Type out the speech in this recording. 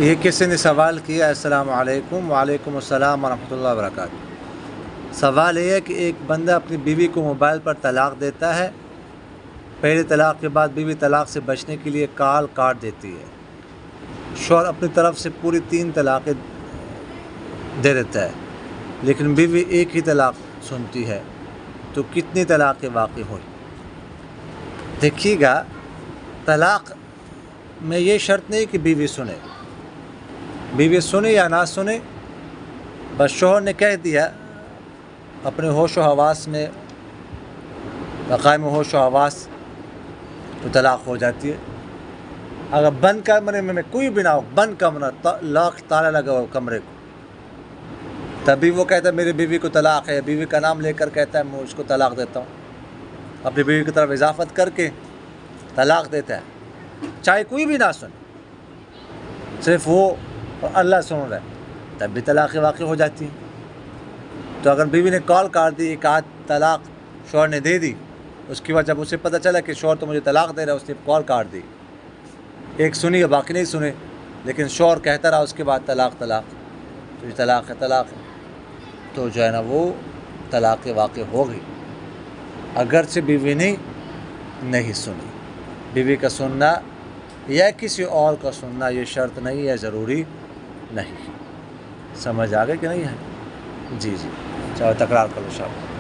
یہ کسی نے سوال کیا، السلام علیکم۔ وعلیکم السلام ورحمۃ اللہ وبرکاتہ۔ سوال یہ ہے کہ ایک بندہ اپنی بیوی کو موبائل پر طلاق دیتا ہے، پہلے طلاق کے بعد بیوی طلاق سے بچنے کے لیے کال کاٹ دیتی ہے، شوہر اپنی طرف سے پوری 3 طلاقیں دے دیتا ہے، لیکن بیوی ایک ہی طلاق سنتی ہے، تو کتنی طلاقیں واقع ہوئی؟ دیکھیے گا، طلاق میں یہ شرط نہیں کہ بیوی سنے، بیوی سنے یا نہ سنے، بس شوہر نے کہہ دیا اپنے ہوش و حواس میں، مقام ہوش و حواس، تو طلاق ہو جاتی ہے۔ اگر بند کمرے میں کوئی بھی نہ ہو، بند کمرہ، لاک تالا لگا ہو کمرے کو، تبھی وہ کہتا ہے میری بیوی کو طلاق ہے، بیوی کا نام لے کر کہتا ہے میں اس کو طلاق دیتا ہوں، اپنی بیوی کی طرف اضافت کر کے طلاق دیتا ہے، چاہے کوئی بھی نہ سنے، صرف وہ اور اللہ سن رہا ہے، تب بھی طلاق واقع ہو جاتی ہے۔ تو اگر بیوی نے کال کاٹ دی، ایک آدھ طلاق شوہر نے دے دی، اس کے بعد جب اسے پتہ چلا کہ شوہر تو مجھے طلاق دے رہا ہے، اس نے کال کاٹ دی، ایک سنی یا باقی نہیں سنے، لیکن شوہر کہتا رہا اس کے بعد طلاق طلاق، تو یہ طلاق ہے طلاق ہے، تو جو ہے نا وہ طلاق واقع ہو گئی، اگرچہ بیوی نے نہیں سنی۔ بیوی کا سننا یا کسی اور کا سننا یہ شرط نہیں ہے، ضروری نہیں۔ سمجھ آ گئی کہ نہیں ہے؟ جی چلو تکرار کرو شاء اللہ۔